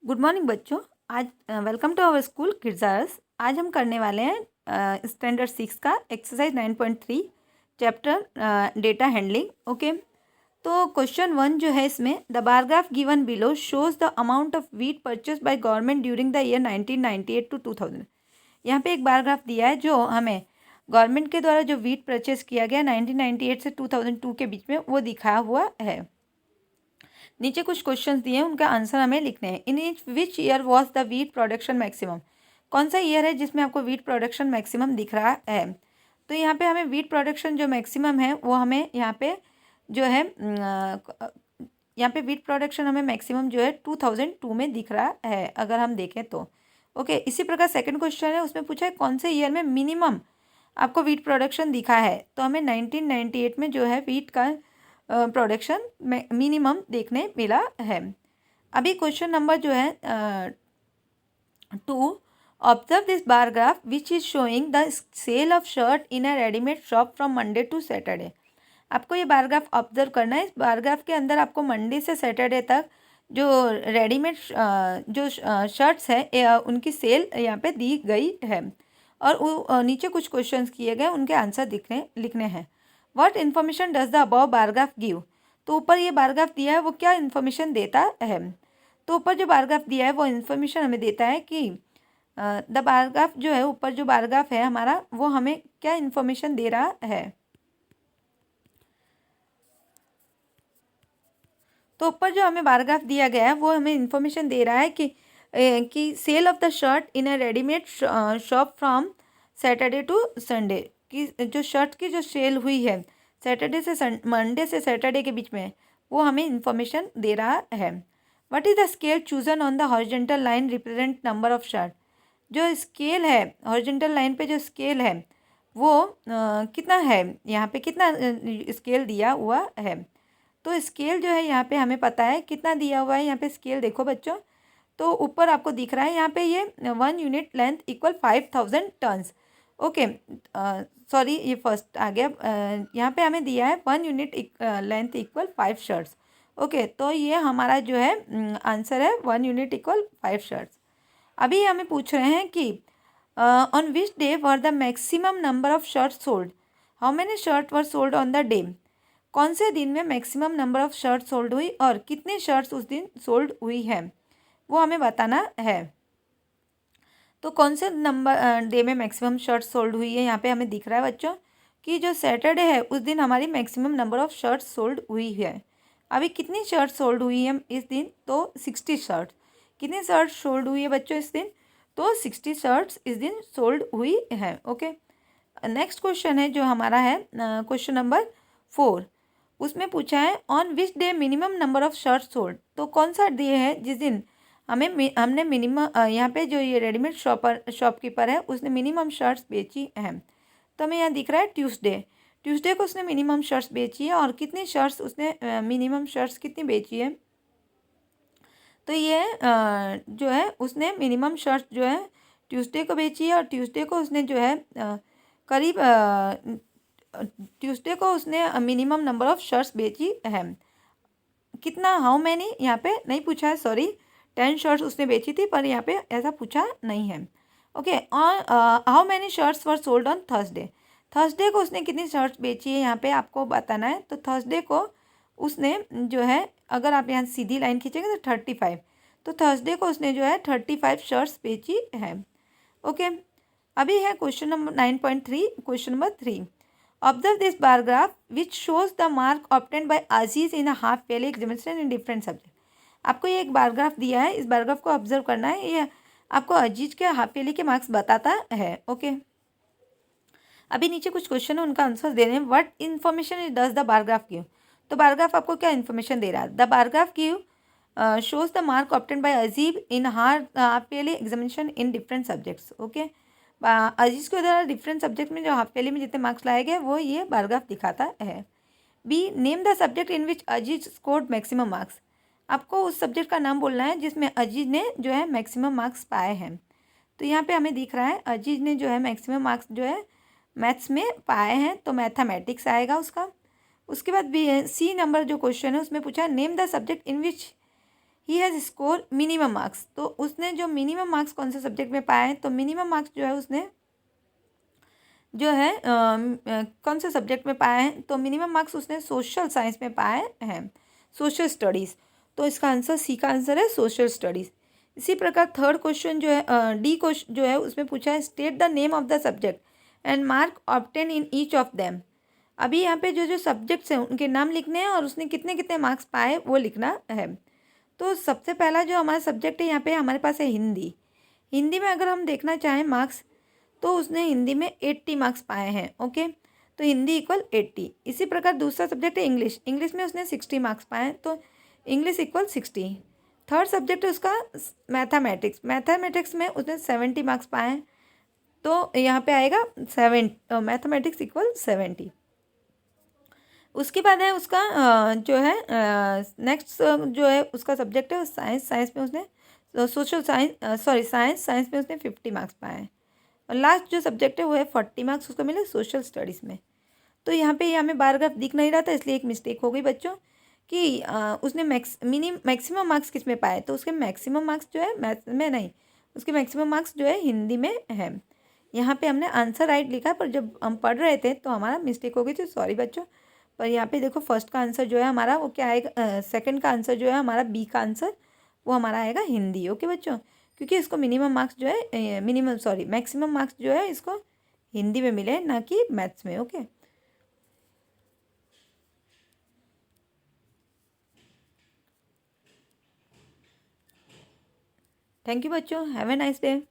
Good morning बच्चों। आज welcome to our school kids. आज हम करने वाले हैं स्टैंडर्ड 6 का exercise 9.3 chapter data handling. Okay, तो क्वेश्चन 1 जो है इसमें the bar graph given below shows the amount of wheat purchase by government during the year 1998 to 2000। यहाँ पे एक बार ग्राफ दिया है जो हमें गवर्नमेंट के द्वारा जो वीट परचेज किया गया 1998 से 2002 के बीच में वो दिखाया हुआ है। नीचे कुछ क्वेश्चंस दिए हैं, उनका आंसर हमें लिखने हैं। In which year was the wheat production maximum? कौन सा ईयर है जिसमें आपको वीट प्रोडक्शन मैक्सिमम दिख रहा है? तो यहाँ पे हमें वीट प्रोडक्शन जो मैक्सिमम है वो हमें यहाँ पे जो है यहाँ पे वीट प्रोडक्शन हमें मैक्सिमम जो है 2002 में दिख रहा है, अगर हम देखें तो। ओके, इसी प्रकार सेकंड क्वेश्चन है, उसमें पूछा है कौन से ईयर में मिनिमम आपको वीट प्रोडक्शन दिखा है? तो हमें 1998 में जो है वीट का प्रोडक्शन मिनिमम देखने मिला है। अभी क्वेश्चन नंबर जो है 2, observe this bar graph which is showing the sale of shirt in a readymade shop from Monday to Saturday. आपको ये बार ग्राफ ऑब्जर्व करना है। इस बार ग्राफ के अंदर आपको मंडे से सैटरडे तक जो रेडीमेड जो शर्ट्स है उनकी सेल यहाँ पे दी गई है, और नीचे कुछ क्वेश्चंस किए गए, उनके आंसर लिखने हैं। What information does the above bar graph give? तो ऊपर ये बारग्राफ दिया है वो क्या इन्फॉर्मेशन देता है? तो ऊपर जो बारग्राफ दिया है वो इन्फॉर्मेशन हमें देता है कि द बारग्राफ जो है, ऊपर जो बारग्राफ है हमारा, वो हमें क्या इन्फॉर्मेशन दे रहा है? तो ऊपर जो हमें बारग्राफ दिया गया है वो हमें इन्फॉर्मेशन दे रहा है कि sale of the shirt in a readymade shop from Saturday to Sunday, की जो शर्ट की जो सेल हुई है सैटरडे से मंडे से सैटरडे के बीच में, वो हमें इन्फॉर्मेशन दे रहा है। What is the scale chosen on the horizontal line represent number of shirt? जो स्केल है हॉरिजॉन्टल लाइन पे, जो स्केल है वो कितना है? यहाँ पे कितना स्केल दिया हुआ है? तो स्केल जो है यहाँ पे हमें पता है कितना दिया हुआ है। यहाँ पे स्केल देखो बच्चों, तो ऊपर आपको दिख रहा है यहाँ पे ये 1 unit length equal 5000 tons. Okay, sorry ये फर्स्ट आ गया। यहाँ पे हमें दिया है 1 unit length equal 5 shirts. Okay, तो ये हमारा जो है आंसर है 1 यूनिट इक्वल 5 शर्ट्स। अभी हमें पूछ रहे हैं कि on which day were the maximum number of shirts sold? How many shirt were sold on the day? कौन से दिन में maximum number of shirt sold हुई और कितने शर्ट्स उस दिन सोल्ड हुई है, वो हमें बताना है। तो कौन से नंबर डे में मैक्सिमम शर्ट सोल्ड हुई है, यहाँ पे हमें दिख रहा है बच्चों कि जो सैटरडे है उस दिन हमारी maximum number of shirt sold हुई है। अभी कितनी शर्ट सोल्ड हुई है इस दिन? तो 60 शर्ट। कितनी शर्ट सोल्ड हुई है बच्चों इस दिन? तो 60 शर्ट्स इस दिन सोल्ड हुई है। ओके, नेक्स्ट क्वेश्चन है जो हमारा है क्वेश्चन नंबर 4। उसमें पूछा है on which day minimum number of shirt sold? तो कौन सा डे है जिस दिन हमने मिनिमम, यहाँ पे जो ये रेडीमेड शॉपकीपर है उसने मिनिमम शर्ट्स बेची हैं। तो हमें यहाँ दिख रहा है ट्यूसडे को उसने मिनिमम शर्ट्स बेची है। और कितनी शर्ट्स उसने मिनिमम शर्ट्स कितनी बेची है? तो ये जो है उसने मिनिमम शर्ट्स जो है ट्यूसडे को बेची है, और ट्यूसडे को उसने जो है करीब ट्यूसडे को उसने मिनिमम नंबर ऑफ शर्ट्स बेची है। कितना, हाउ मैनी यहाँ पे नहीं पूछा है, सॉरी 10 शर्ट्स उसने बेची थी, पर यहाँ पे ऐसा पूछा नहीं है। Okay, how many shirts were sold on Thursday? Thursday को उसने कितनी शर्ट्स बेची है यहाँ पे आपको बताना है। तो थर्सडे को उसने जो है, अगर आप यहाँ सीधी लाइन खींचेंगे तो 35, तो थर्सडे को उसने जो है 35 शर्ट्स बेची है। ओके, अभी है question number 9.3। Question number 3, observe this bar graph which shows the mark obtained bye Aziz in half yearly examination in different subject. आपको ये एक बार ग्राफ दिया है, इस बार ग्राफ को ऑब्जर्व करना है। ये आपको अजीज के हाफ ईयरली के मार्क्स बताता है। ओके, अभी नीचे कुछ क्वेश्चन है, उनका आंसर दे रहे हैं। What information does the bar graph give? तो बार ग्राफ आपको क्या इन्फॉर्मेशन दे रहा है? The bar graph give shows the mark obtained by Aziz in half yearly examination in different subjects. Okay, Aziz के द्वारा डिफरेंट सब्जेक्ट में जो हाफ ईयरली में जितने मार्क्स लाए गए वो ये बारग्राफ दिखाता है। B, name the subject in which Aziz scored maximum marks. आपको उस सब्जेक्ट का नाम बोलना है जिसमें अजीज ने जो है मैक्सिमम मार्क्स पाए हैं। तो यहाँ पे हमें दिख रहा है अजीज ने जो है मैक्सिमम मार्क्स जो है मैथ्स में पाए हैं, तो मैथमेटिक्स आएगा उसका। उसके बाद बी सी नंबर जो क्वेश्चन है उसमें पूछा है name the subject in which he has score minimum marks, तो उसने जो मिनिमम मार्क्स कौन से सब्जेक्ट में पाए हैं, तो मिनिमम मार्क्स जो है उसने जो है कौन से सब्जेक्ट में पाए हैं, तो मिनिमम मार्क्स उसने सोशल साइंस में पाए हैं, सोशल स्टडीज़। तो इसका आंसर सी का आंसर है सोशल स्टडीज़। इसी प्रकार थर्ड क्वेश्चन जो है डी क्वेश्चन जो है उसमें पूछा है state the name of the subject and mark obtain in each of them. अभी यहाँ पे जो जो सब्जेक्ट्स हैं उनके नाम लिखने हैं और उसने कितने कितने मार्क्स पाए वो लिखना है। तो सबसे पहला जो हमारा सब्जेक्ट है यहाँ पे हमारे पास है हिंदी। हिंदी में अगर हम देखना चाहें मार्क्स, तो उसने हिंदी में 80 मार्क्स पाए हैं। ओके, तो हिंदी इक्वल 80। इसी प्रकार दूसरा सब्जेक्ट है इंग्लिश। इंग्लिश में उसने 60 मार्क्स पाए हैं, तो इंग्लिश इक्वल 60। थर्ड सब्जेक्ट है उसका मैथमेटिक्स। मैथमेटिक्स में उसने 70 मार्क्स पाए हैं, तो यहाँ पे आएगा मैथमेटिक्स इक्वल 70। उसके बाद है उसका जो है नेक्स्ट जो है उसका सब्जेक्ट है साइंस। साइंस में उसने सोशल साइंस साइंस में उसने 50 मार्क्स पाए हैं। और लास्ट जो सब्जेक्ट है वो है 40 मार्क्स उसको मिले सोशल स्टडीज़ में। तो यहाँ पे हमें बार ग्राफ दिख नहीं रहा था, इसलिए एक मिस्टेक हो गई बच्चों कि उसने मैक्सिमम मार्क्स किस में पाए, तो उसके मैक्सिमम मार्क्स जो है मैथ में नहीं, उसके मैक्सिमम मार्क्स जो है हिंदी में है। यहाँ पे हमने आंसर राइट लिखा, पर जब हम पढ़ रहे थे तो हमारा मिस्टेक हो गई थी, सॉरी बच्चों। पर यहाँ पे देखो फर्स्ट का आंसर जो है हमारा वो क्या आएगा, सेकंड का आंसर जो है हमारा बी का आंसर वो हमारा आएगा हिंदी। ओके बच्चों, क्योंकि इसको मैक्सिमम मार्क्स जो है इसको हिंदी में मिले ना कि मैथ्स में। ओके, थैंक यू बच्चों, हैव ए नाइस डे।